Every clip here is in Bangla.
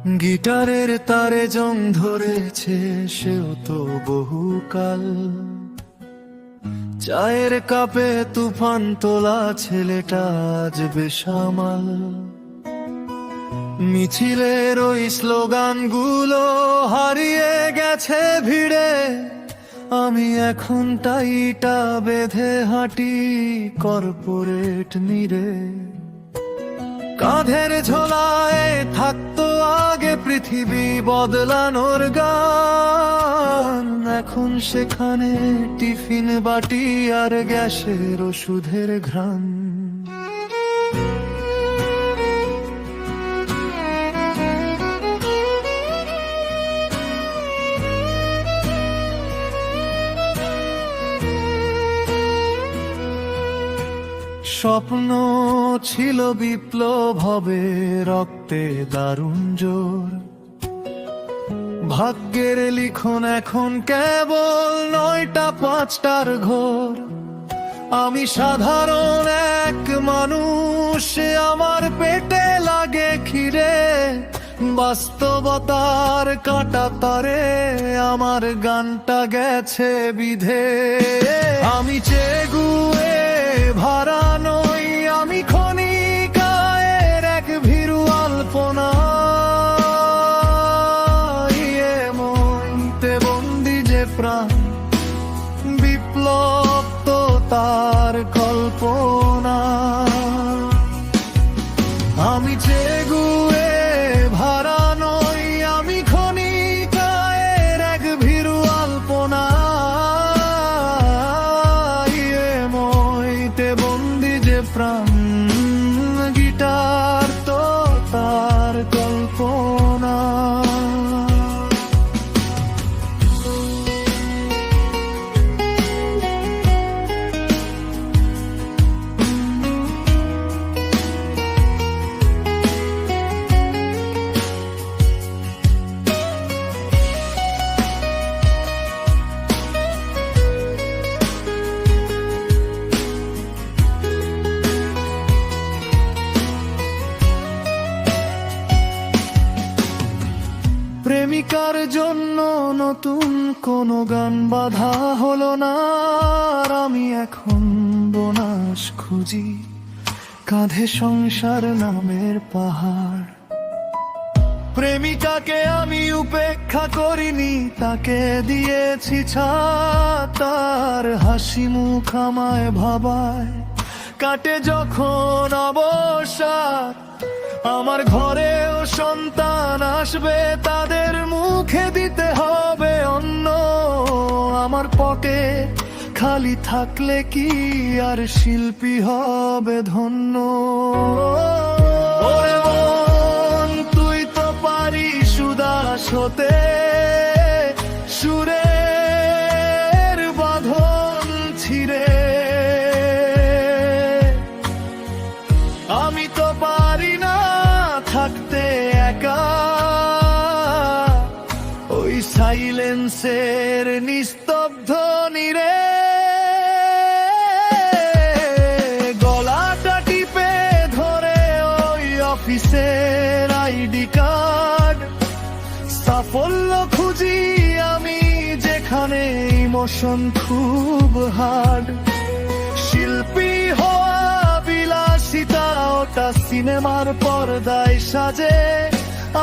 গিটারের তারে জং ধরেছে সেও তো বহুকাল। চায়ের কাপে তুফান তোলা ছেলেটা আজ বেসামাল। মিছিলের ওই স্লোগানগুলো হারিয়ে গেছে ভিড়ে। আমি এখন টাইটা বেঁধে হাঁটি কর্পোরেট নিরে। কাঁধের ঝোলায় থাকতো আগে পৃথিবী বদলানোর গান। এখন সেখানে টিফিন বাটি আর গ্যাসের ওষুধের ঘ্রাণ। স্বপ্ন ছিল বিপ্লব হবে, রক্তে দারুণ জোর। ভাগ্যের লিখন এখন কেবল 9টা 5টার ঘোর। আমি সাধারণ এক মানুষ, আমার পেটে লাগে খিরে। বাস্তবতার কাঁটা তারে আমার গানটা গেছে বিধে। আমি চেগুয়ে ভাড়া নই, আমি ক্ষণিকায়ের এক ভীরু আলপনা। মনতে বন্দি যে প্রাণ, বিপ্লব তো তার কল্পনা। আমি চেগুয়ে ভাড়া নই, আমি ক্ষণিকায়ের এক ভীরু আলপনা। মইতে বন্দি যে প্রাণ, গিটার তো তার কল্পনা। প্রেমিকার জন্য নতুন কোনো গান বাঁধা হলো না। আর আমি এখন বোনাস খুঁজি, কাঁধে সংসার নামের পাহাড়। প্রেমিকাকে আমি উপেক্ষা করিনি, তাকে দিয়েছি ছাড়। তার হাসি মুখ আমায় ভাবায়, কাটে যখন অবসাদ। আমার ঘরেও সন্তান আসবে, তাদের মুখে দিতে হবে অন্ন। আমার পকেট খালি থাকলে কি আর শিল্পী হবে ধন্য? ওরে মন, তুই তো পারিস উদাস হতে, সুরের বাঁধন ছিঁড়ে। আমি তো পারি না থাকতে একা, ওই সাইলেন্সের নিস্তব্ধ নিরে। গলাটা টিপে ধরে ওই অফিসের আইডি কার্ড। সাফল্য খুঁজি আমি যেখানে ইমোশন খুব হার্ড। শিল্পী হওয়া বিলাসিতা, ওটা সিনেমার পর্দায় সাজে।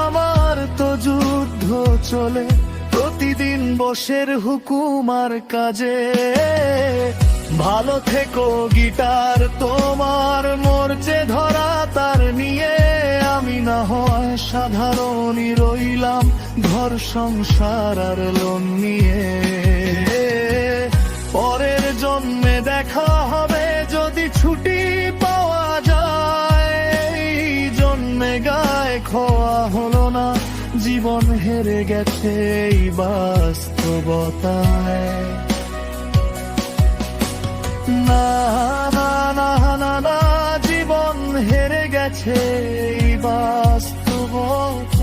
আমার তো যুদ্ধ চলে প্রতিদিন বসের হুকুমার কাজে। ভালো থেকো গিটার তোমার, মরচে ধরা তার নিয়ে। আমি না হয় সাধারণই রইলাম, ঘর সংসার আর লোন নিয়ে। পরের জন্মে দেখা হবে যদি ছুটি পাওয়া যায়। এই জন্মে গায়ে খোয়া হলো না, জীবন হেরে গেছে এই বাস্তবতায়। না না না না না, জীবন হেরে গেছে এই বাস্তবতায়।